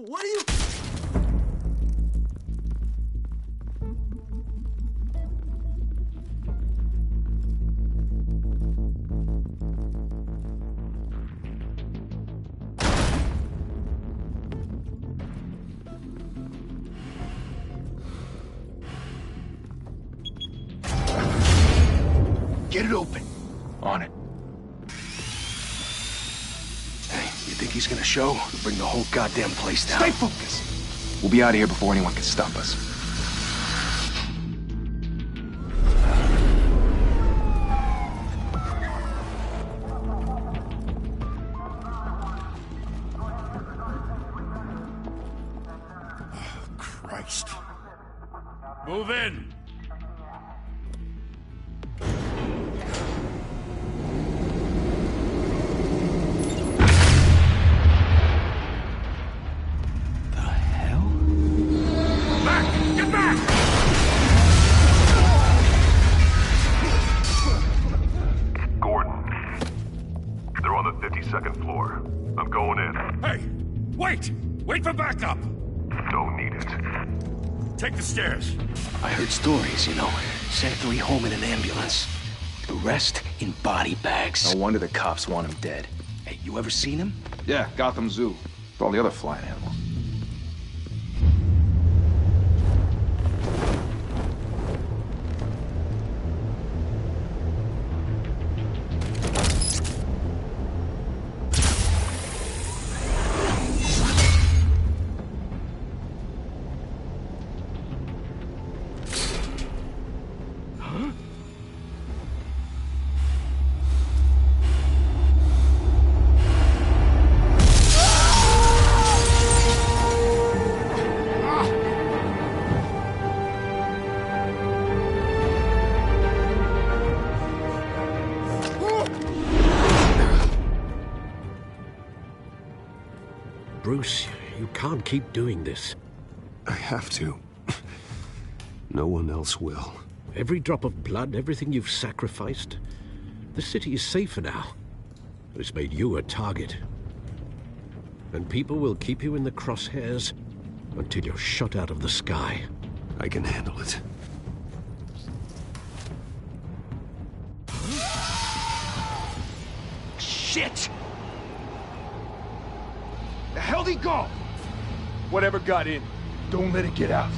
What are you... Get it open. On it. Hey, you think he's gonna show? We'll bring the whole goddamn place down. Stay focused. We'll be out of here before anyone can stop us. Christ. Move in! The hell? Back! Get back! Gordon. They're on the 52nd floor. I'm going in. Hey! Wait! Wait for backup! Don't need it. Take the stairs. I heard stories, you know. Sent 3 home in an ambulance. The rest in body bags. No wonder the cops want him dead. Hey, you ever seen him? Yeah, Gotham Zoo. With all the other flying animals. Bruce, you can't keep doing this. I have to. No one else will. Every drop of blood, everything you've sacrificed. The city is safer now. But it's made you a target. And people will keep you in the crosshairs until you're shot out of the sky. I can handle it. Shit! The hell'd he go? Whatever got in, don't let it get out.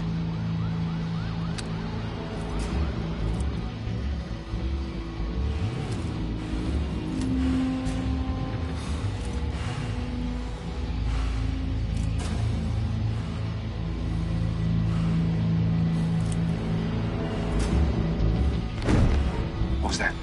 What was that?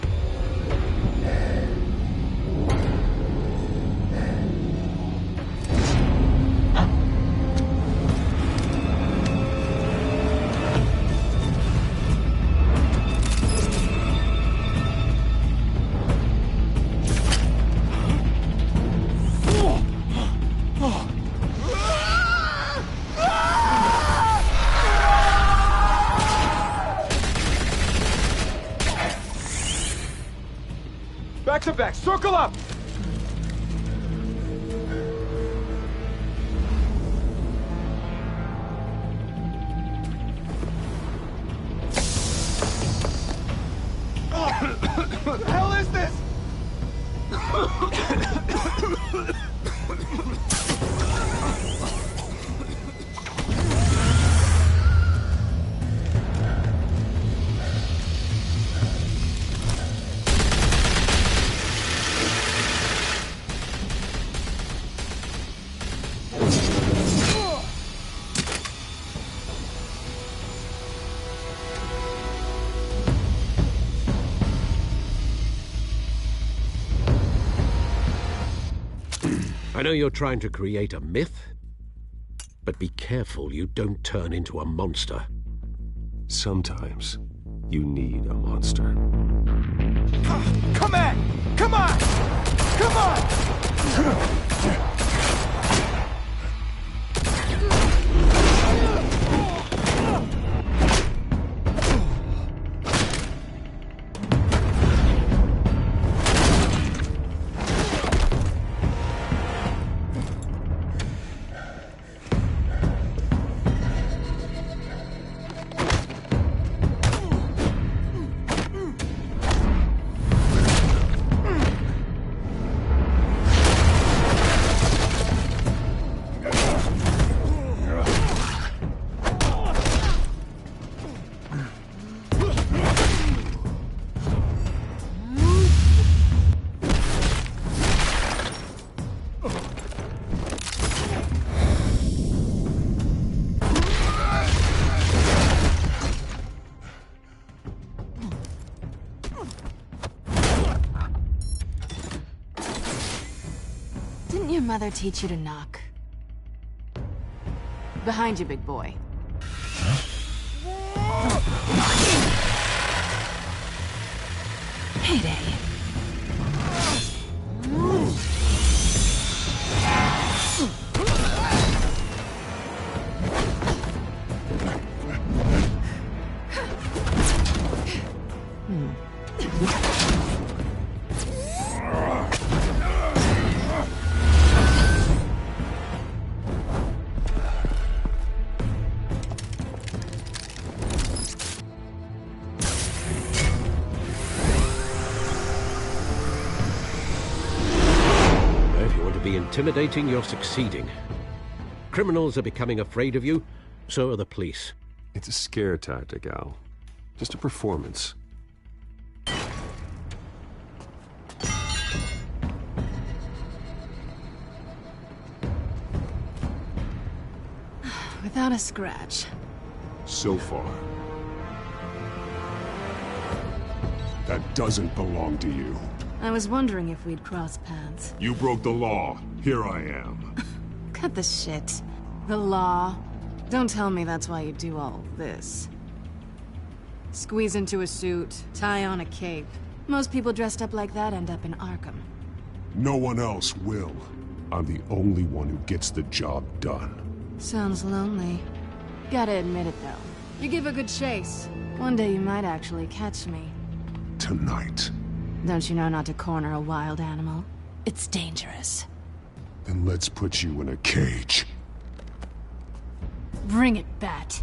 Back to back, circle up! What the hell is this? I know you're trying to create a myth, but be careful you don't turn into a monster. Sometimes you need a monster. Come at! Come on! Come on! FangTheFather teach you to knock? Behind you, big boy. Heyday. Intimidating, you're succeeding. Criminals are becoming afraid of you, so are the police. It's a scare tactic, Al. Just a performance. Without a scratch. So far. That doesn't belong to you. I was wondering if we'd cross paths. You broke the law. Here I am. Cut the shit. The law. Don't tell me that's why you do all this. Squeeze into a suit, tie on a cape. Most people dressed up like that end up in Arkham. No one else will. I'm the only one who gets the job done. Sounds lonely. Gotta admit it, though. You give a good chase. One day you might actually catch me. Tonight. Don't you know not to corner a wild animal? It's dangerous. Then let's put you in a cage. Bring it, Bat.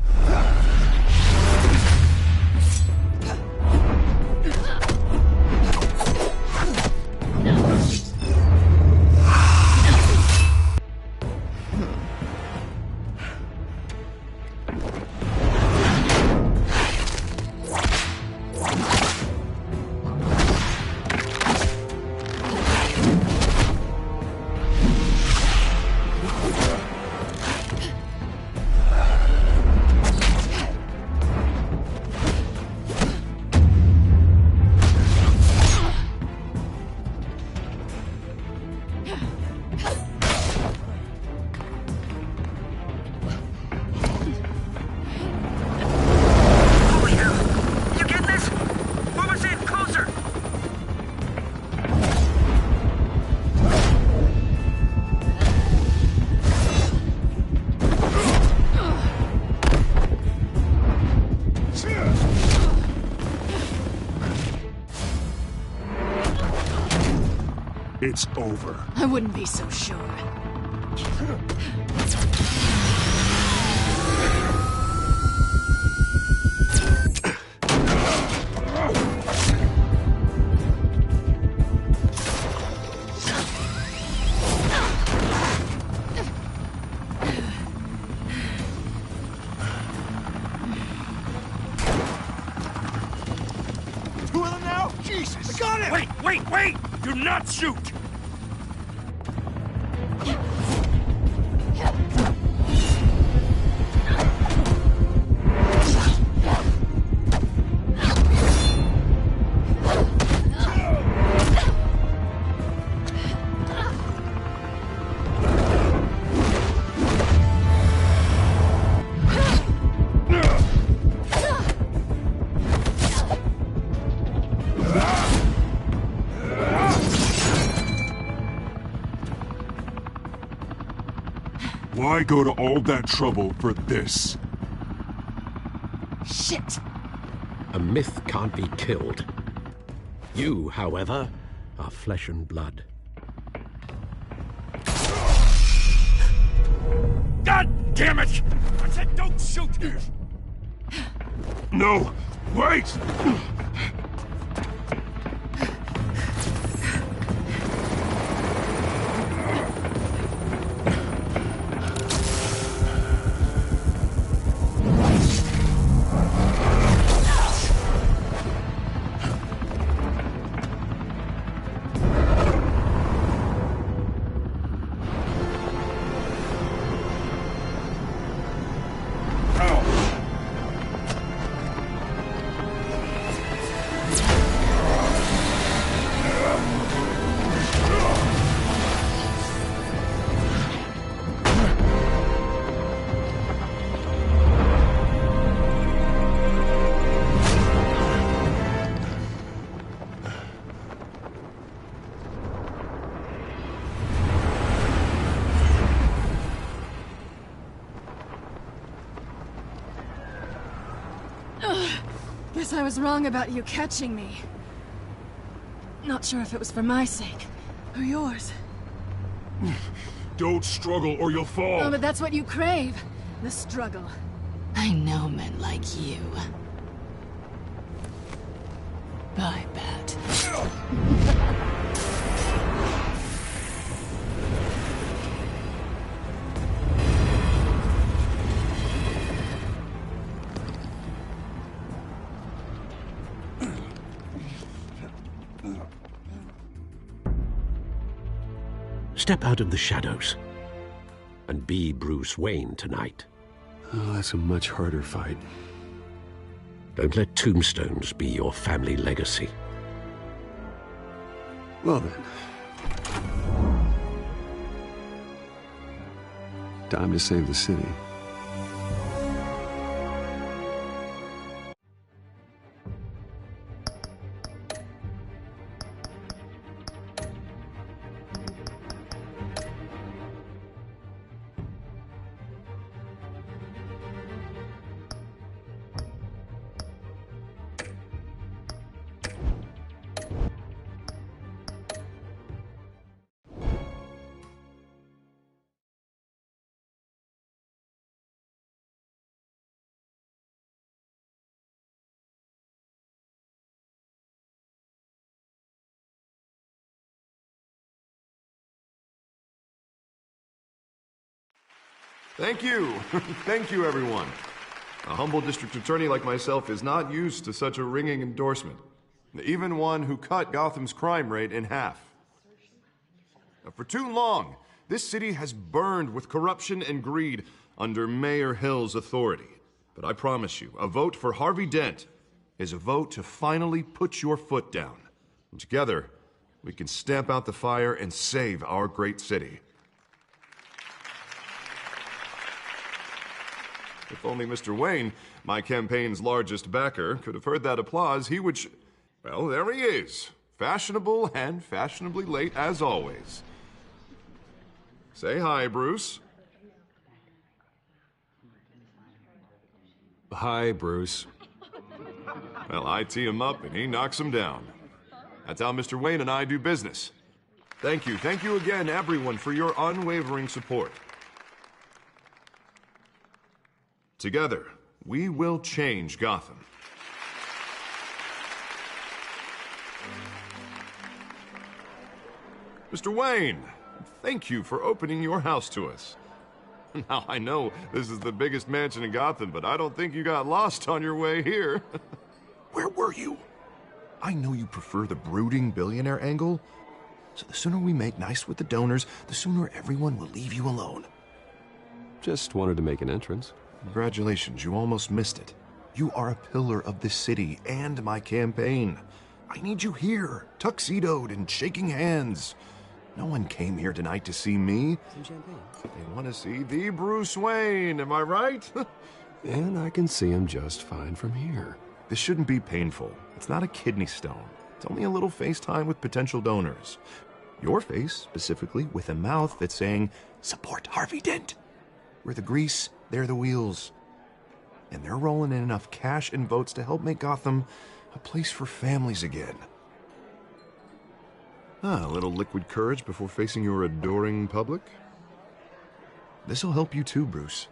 It's over. I wouldn't be so sure. Two of them now? Jesus! I got it! Wait! Do not shoot! Why go to all that trouble for this? Shit! A myth can't be killed. You, however, are flesh and blood. God damn it! I said don't shoot! No! Wait! Guess I was wrong about you catching me. Not sure if it was for my sake, or yours. Don't struggle or you'll fall! Oh, but that's what you crave. The struggle. I know men like you. Bye, Bat. Step out of the shadows and be Bruce Wayne tonight. Oh, that's a much harder fight. Don't let tombstones be your family legacy. Well then. Time to save the city. Thank you. Thank you, everyone. A humble district attorney like myself is not used to such a ringing endorsement. Even one who cut Gotham's crime rate in half. For too long, this city has burned with corruption and greed under Mayor Hill's authority. But I promise you, a vote for Harvey Dent is a vote to finally put your foot down. And together, we can stamp out the fire and save our great city. If only Mr. Wayne, my campaign's largest backer, could have heard that applause, he would well, there he is. Fashionable and fashionably late as always. Say hi, Bruce. Hi, Bruce. Well, I tee him up and he knocks him down. That's how Mr. Wayne and I do business. Thank you again, everyone, for your unwavering support. Together, we will change Gotham. Mr. Wayne, thank you for opening your house to us. Now, I know this is the biggest mansion in Gotham, but I don't think you got lost on your way here. Where were you? I know you prefer the brooding billionaire angle, so the sooner we make nice with the donors, the sooner everyone will leave you alone. Just wanted to make an entrance. Congratulations, you almost missed it. You are a pillar of this city and my campaign. I need you here, tuxedoed and shaking hands. No one came here tonight to see me. Some champagne. They want to see the Bruce Wayne, am I right? And I can see him just fine from here. This shouldn't be painful. It's not a kidney stone. It's only a little FaceTime with potential donors. Your face, specifically, with a mouth that's saying, support Harvey Dent. We're the grease, they're the wheels. And they're rolling in enough cash and votes to help make Gotham a place for families again. A little liquid courage before facing your adoring public. This'll help you too, Bruce.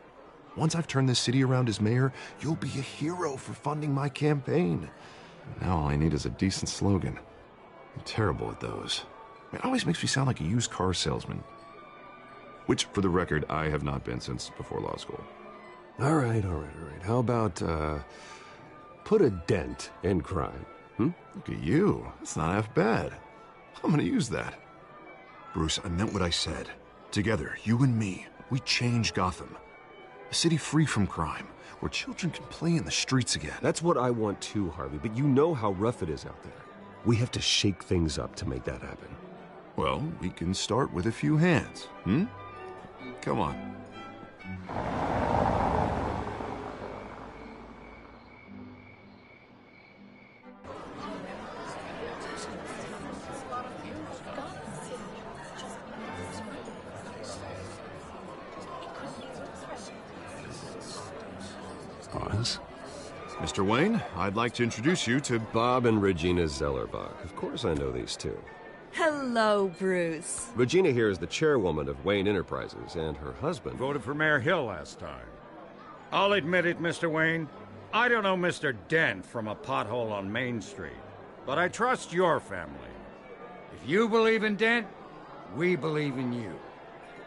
Once I've turned this city around as mayor, you'll be a hero for funding my campaign. Now all I need is a decent slogan. I'm terrible at those. It always makes me sound like a used car salesman. Which, for the record, I have not been since before law school. All right. How about, put a dent in crime? Look at you. That's not half bad. I'm gonna use that. Bruce, I meant what I said. Together, you and me, we change Gotham. A city free from crime, where children can play in the streets again. That's what I want too, Harvey, but you know how rough it is out there. We have to shake things up to make that happen. Well, we can start with a few hands, Come on. Pause. Mr. Wayne, I'd like to introduce you to... Bob and Regina Zellerbach. Of course I know these two. Hello, Bruce. Regina here is the chairwoman of Wayne Enterprises, and her husband... Voted for Mayor Hill last time. I'll admit it, Mr. Wayne. I don't know Mr. Dent from a pothole on Main Street, but I trust your family. If you believe in Dent, we believe in you.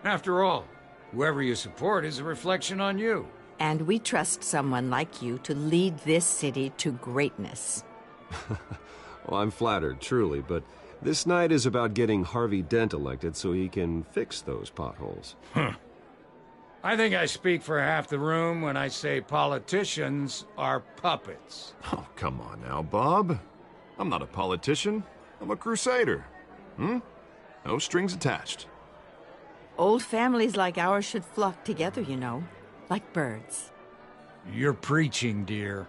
After all, whoever you support is a reflection on you. And we trust someone like you to lead this city to greatness. Well, I'm flattered, truly, but this night is about getting Harvey Dent elected so he can fix those potholes. I think I speak for half the room when I say politicians are puppets. Oh, come on now, Bob. I'm not a politician. I'm a crusader. No strings attached. Old families like ours should flock together, you know, like birds. You're preaching, dear.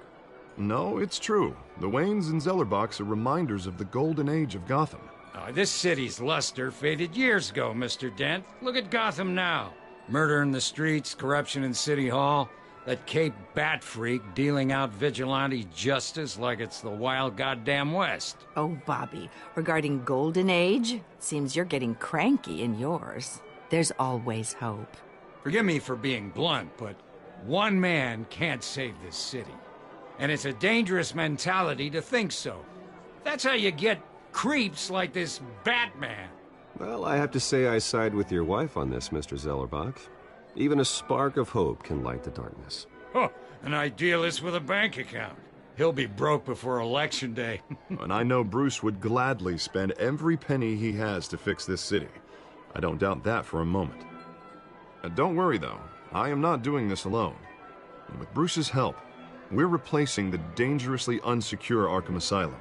No, it's true. The Waynes and Zellerbachs are reminders of the golden age of Gotham. This city's luster faded years ago, Mr. Dent. Look at Gotham now. Murder in the streets, corruption in City Hall, that Cape Bat freak dealing out vigilante justice like it's the wild goddamn West. Oh, Bobby, regarding Golden Age, seems you're getting cranky in yours. There's always hope. Forgive me for being blunt, but one man can't save this city. And it's a dangerous mentality to think so. That's how you get creeps like this Batman. Well, I have to say I side with your wife on this, Mr. Zellerbach. Even a spark of hope can light the darkness. Oh, an idealist with a bank account. He'll be broke before Election Day. And I know Bruce would gladly spend every penny he has to fix this city. I don't doubt that for a moment. Don't worry, though. I am not doing this alone. And with Bruce's help, we're replacing the dangerously unsecure Arkham Asylum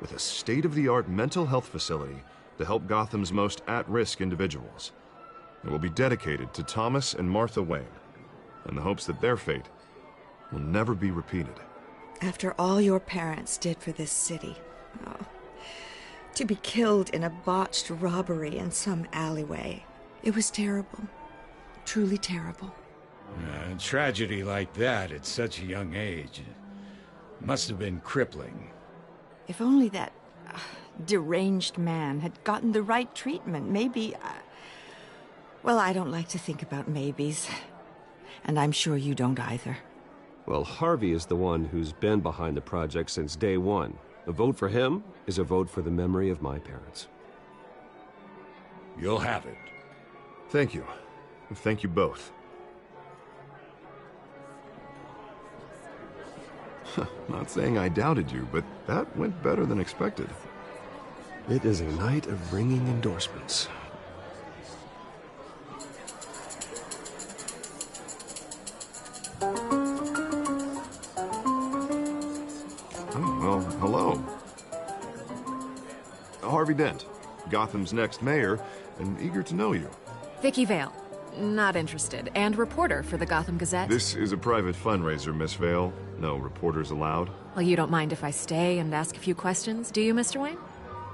with a state-of-the-art mental health facility to help Gotham's most at-risk individuals. It will be dedicated to Thomas and Martha Wayne, in the hopes that their fate will never be repeated. After all your parents did for this city, to be killed in a botched robbery in some alleyway, it was terrible. Truly terrible. A tragedy like that at such a young age must have been crippling. If only that deranged man had gotten the right treatment, maybe... Well, I don't like to think about maybes. And I'm sure you don't either. Well, Harvey is the one who's been behind the project since day one. A vote for him is a vote for the memory of my parents. You'll have it. Thank you. Thank you both. Not saying I doubted you, but that went better than expected. It is a night of ringing endorsements. Oh, well, hello. Harvey Dent, Gotham's next mayor, and eager to know you. Vicky Vale. Not interested. And reporter for the Gotham Gazette. This is a private fundraiser, Miss Vale. No reporters allowed. Well, you don't mind if I stay and ask a few questions, do you, Mr. Wayne?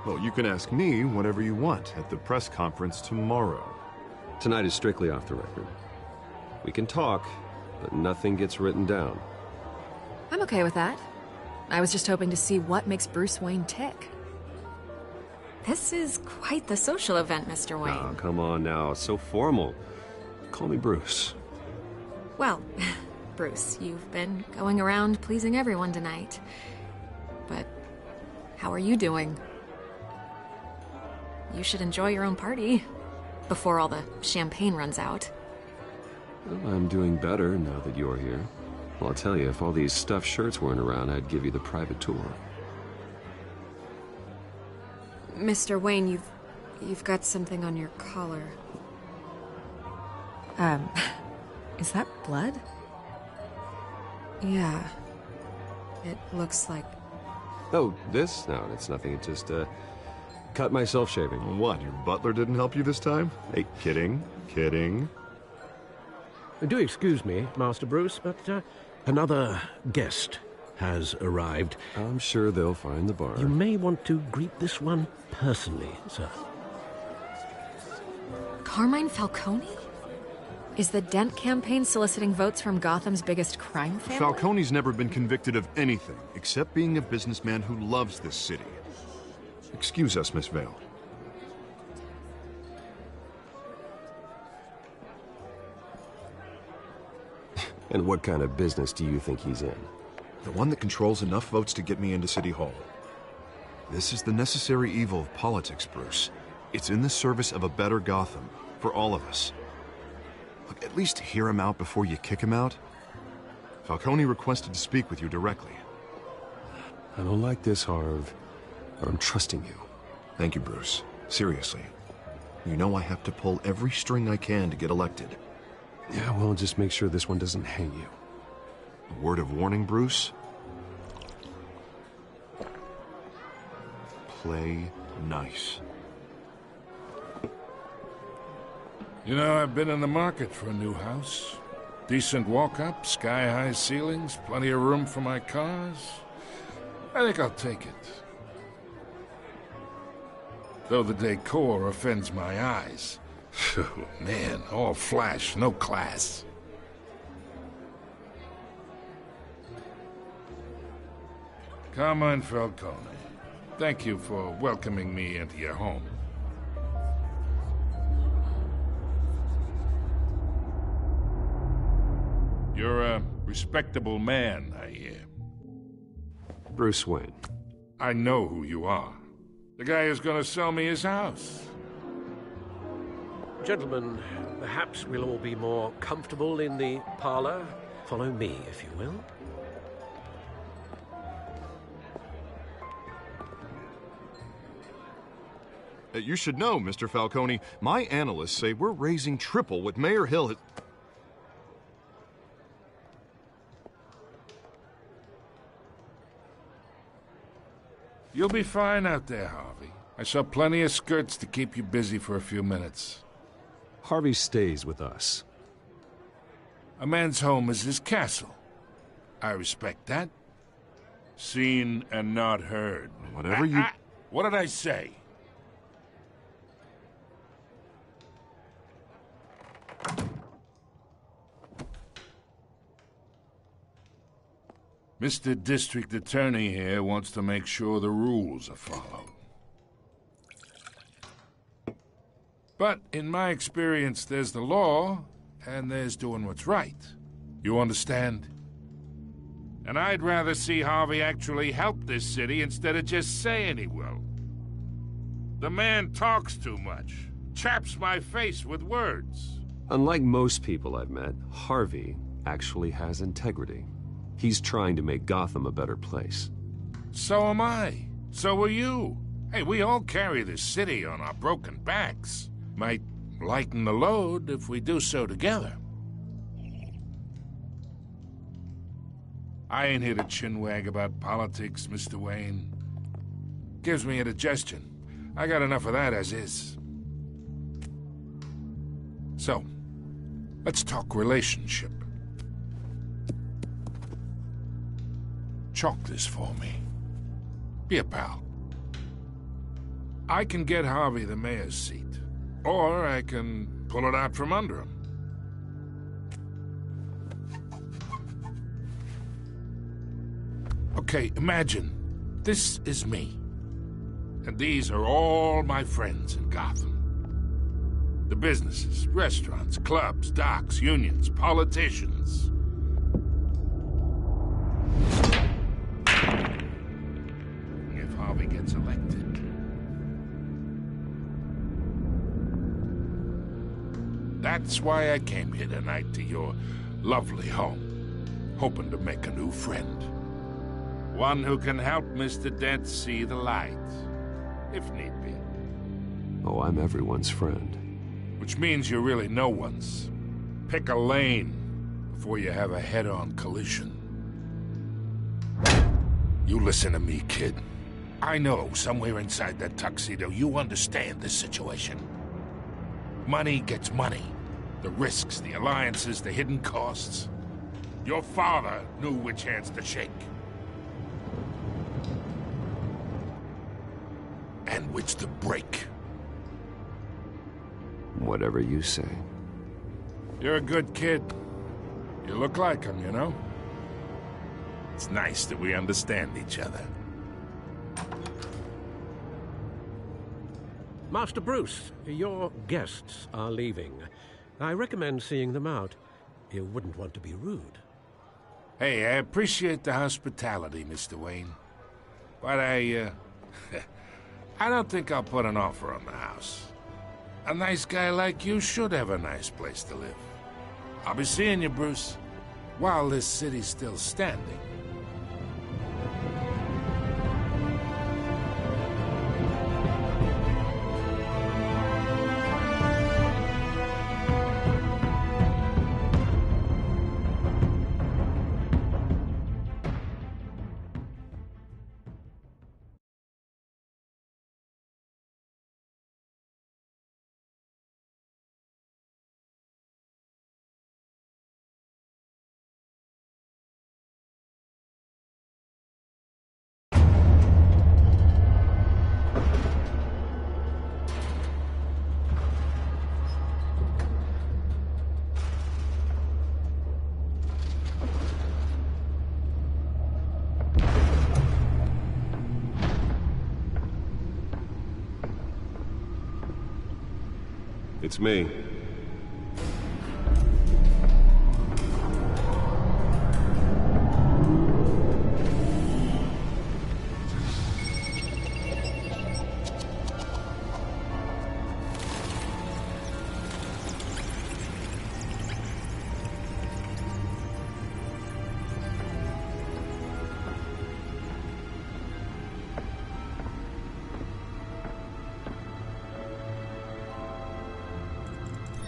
Well, you can ask me whatever you want at the press conference tomorrow. Tonight is strictly off the record. We can talk, but nothing gets written down. I'm okay with that. I was just hoping to see what makes Bruce Wayne tick. This is quite the social event, Mr. Wayne. Oh, come on now. It's so formal. Call me Bruce. Well, Bruce, you've been going around pleasing everyone tonight. But how are you doing? You should enjoy your own party before all the champagne runs out. Well, I'm doing better now that you're here. Well, I'll tell you, if all these stuffed shirts weren't around, I'd give you the private tour. Mr. Wayne, you've got something on your collar. Is that blood? Yeah. It looks like... Oh, this? No, it's nothing. It just, cut myself shaving. What, your butler didn't help you this time? Hey, kidding. Do excuse me, Master Bruce, but another guest has arrived. I'm sure they'll find the bar. You may want to greet this one personally, sir. Carmine Falcone? Is the Dent campaign soliciting votes from Gotham's biggest crime family? Falcone's never been convicted of anything except being a businessman who loves this city. Excuse us, Miss Vale. And what kind of business do you think he's in? The one that controls enough votes to get me into City Hall. This is the necessary evil of politics, Bruce. It's in the service of a better Gotham, for all of us. Look, at least hear him out before you kick him out. Falcone requested to speak with you directly. I don't like this, Harv, but I'm trusting you. Thank you, Bruce. Seriously. You know I have to pull every string I can to get elected. Yeah, well, just make sure this one doesn't hang you. A word of warning, Bruce? Play nice. You know, I've been in the market for a new house. Decent walk-up, sky-high ceilings, plenty of room for my cars. I think I'll take it. Though the decor offends my eyes. Oh, man, all flash, no class. Carmine Falcone, thank you for welcoming me into your home. You're a respectable man, I hear. Bruce Wayne. I know who you are. The guy who's gonna sell me his house. Gentlemen, perhaps we'll all be more comfortable in the parlor. Follow me, if you will. You should know, Mr. Falcone, my analysts say we're raising triple what Mayor Hill has... You'll be fine out there, Harvey. I saw plenty of skirts to keep you busy for a few minutes. Harvey stays with us. A man's home is his castle. I respect that. Seen and not heard. Whatever you... What did I say? Mr. District Attorney here wants to make sure the rules are followed. But in my experience, there's the law, and there's doing what's right. You understand? And I'd rather see Harvey actually help this city instead of just saying he will. The man talks too much, chaps my face with words. Unlike most people I've met, Harvey actually has integrity. He's trying to make Gotham a better place. So am I. So are you. Hey, we all carry this city on our broken backs. Might lighten the load if we do so together. I ain't here to chinwag about politics, Mr. Wayne. Gives me indigestion. I got enough of that as is. So, let's talk relationship. Chalk this for me. Be a pal. I can get Harvey the mayor's seat, or I can pull it out from under him. Okay, imagine this is me, and these are all my friends in Gotham. The businesses, restaurants, clubs, docks, unions, politicians. If Harvey gets elected. That's why I came here tonight to your lovely home, hoping to make a new friend. One who can help Mr. Dent see the light, if need be. Oh, I'm everyone's friend. Which means you're really no one's. Pick a lane before you have a head-on collision. You listen to me, kid. I know somewhere inside that tuxedo you understand this situation. Money gets money. The risks, the alliances, the hidden costs. Your father knew which hands to shake. And which to break. Whatever you say. You're a good kid. You look like him, you know? It's nice that we understand each other. Master Bruce, your guests are leaving. I recommend seeing them out. You wouldn't want to be rude. Hey, I appreciate the hospitality, Mr. Wayne. But I don't think I'll put an offer on the house. A nice guy like you should have a nice place to live. I'll be seeing you, Bruce, while this city's still standing. It's me.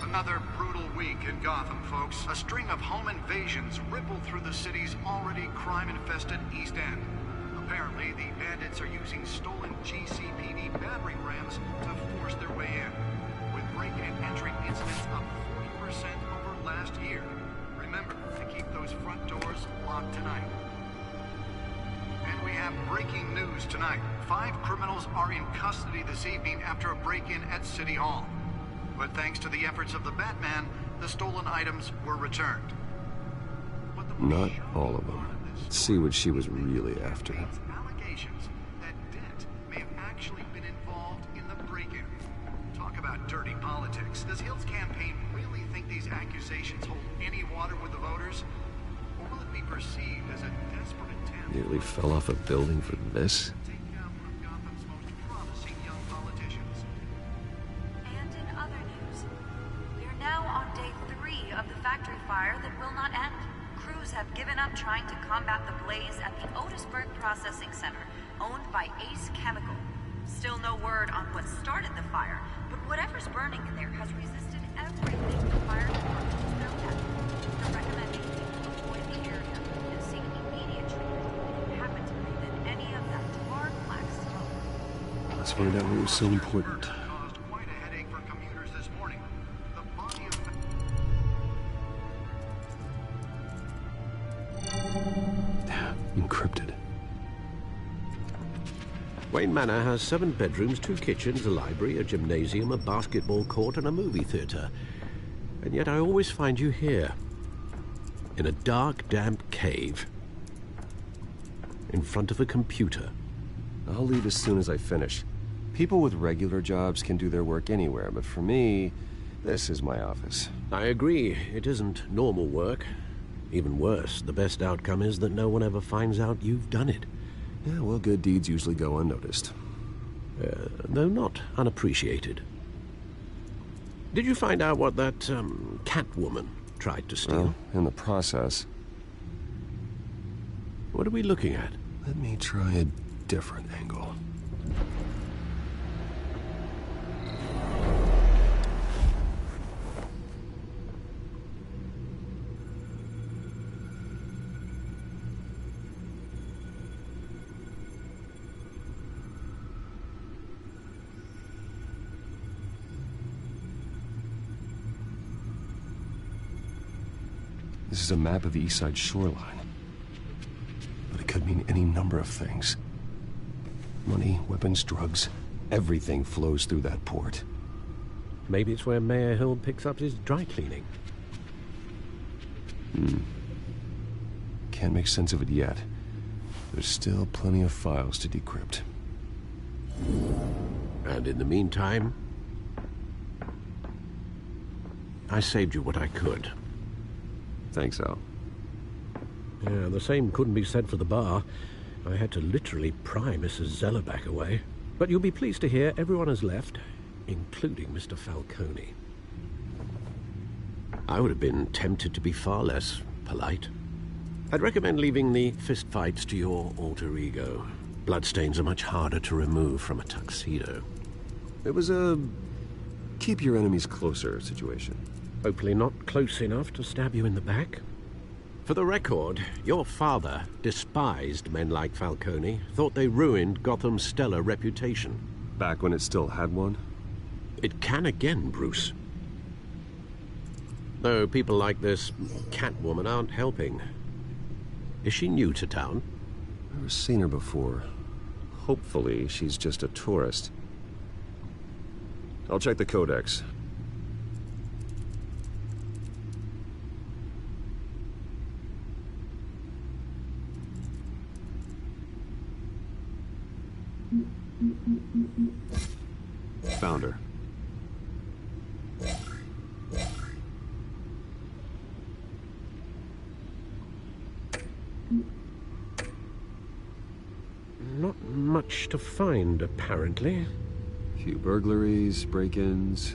Another brutal week in Gotham, folks. A string of home invasions rippled through the city's already crime-infested East End. Apparently, the bandits are using stolen GCPD battering rams to force their way in, with break-in and entry incidents up 40% over last year. Remember to keep those front doors locked tonight. And we have breaking news tonight. 5 criminals are in custody this evening after a break-in at City Hall. But thanks to the efforts of the Batman, the stolen items were returned. Not all of them. Let's see what she was really after. Allegations that Dent may have actually been involved in the break-in. Talk about dirty politics. Does Hill's campaign really think these accusations hold any water with the voters? Or will it be perceived as a desperate attempt? Nearly fell off a building for this? Factory fire that will not end. Crews have given up trying to combat the blaze at the Otisburg Processing Center, owned by Ace Chemical. Still no word on what started the fire, but whatever's burning in there has resisted everything the fire department has thrown at it. They're recommending people avoid the area and seek immediate treatment if you happen to breathe in any of that tar black smoke. Let's find out what was so important. Encrypted. Wayne Manor has 7 bedrooms, 2 kitchens, a library, a gymnasium, a basketball court, and a movie theater. And yet I always find you here, in a dark, damp cave, in front of a computer. I'll leave as soon as I finish. People with regular jobs can do their work anywhere, but for me, this is my office. I agree. It isn't normal work. Even worse, the best outcome is that no one ever finds out you've done it. Yeah, well, good deeds usually go unnoticed. Though not unappreciated. Did you find out what that, Catwoman tried to steal? Well, in the process. What are we looking at? Let me try a different angle. This is a map of the East Side shoreline. But it could mean any number of things. Money, weapons, drugs, everything flows through that port. Maybe it's where Mayor Hill picks up his dry cleaning. Can't make sense of it yet. There's still plenty of files to decrypt. And in the meantime, I saved you what I could. Thanks, Al. Yeah, the same couldn't be said for the bar. I had to literally pry Mrs. Zellerback away. But you'll be pleased to hear everyone has left, including Mr. Falcone. I would have been tempted to be far less polite. I'd recommend leaving the fistfights to your alter ego. Bloodstains are much harder to remove from a tuxedo. It was a keep your enemies closer situation. Hopefully not close enough to stab you in the back. For the record, your father despised men like Falcone, thought they ruined Gotham's stellar reputation. Back when it still had one? It can again, Bruce. Though people like this Catwoman aren't helping. Is she new to town? Never seen her before. Hopefully, she's just a tourist. I'll check the codex. Found her. Not much to find, apparently. Few burglaries, break-ins.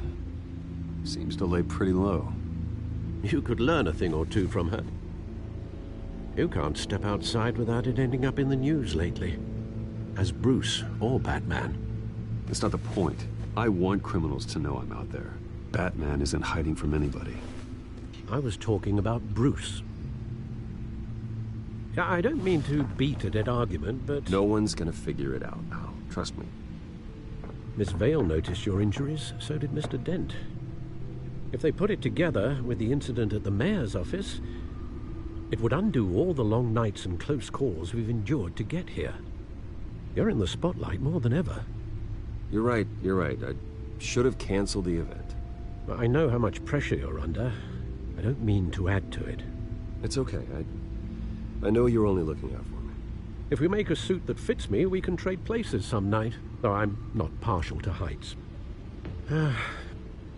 Seems to lay pretty low. You could learn a thing or two from her. You can't step outside without it ending up in the news lately. As Bruce or Batman. That's not the point. I want criminals to know I'm out there. Batman isn't hiding from anybody. I was talking about Bruce. I don't mean to beat a dead argument, but... No one's gonna figure it out now. Trust me. Miss Vale noticed your injuries, so did Mr. Dent. If they put it together with the incident at the mayor's office, it would undo all the long nights and close calls we've endured to get here. You're in the spotlight more than ever. You're right. I should have canceled the event. I know how much pressure you're under. I don't mean to add to it. It's okay. I know you're only looking out for me. If we make a suit that fits me, we can trade places some night, though I'm not partial to heights.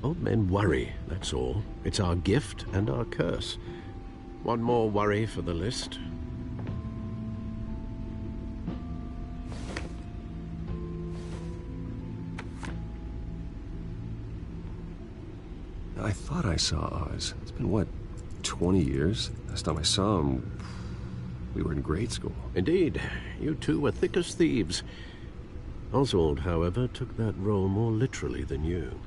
Old men worry, that's all. It's our gift and our curse. One more worry for the list. I thought I saw Oz. It's been, what, 20 years? Last time I saw him, we were in grade school. Indeed. You two were thick as thieves. Oswald, however, took that role more literally than you.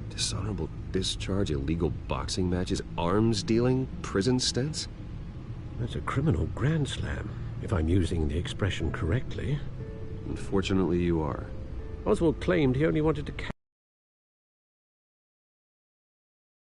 Dishonorable discharge, illegal boxing matches, arms dealing, prison stints? That's a criminal grand slam, if I'm using the expression correctly. Unfortunately, you are. Oswald claimed he only wanted to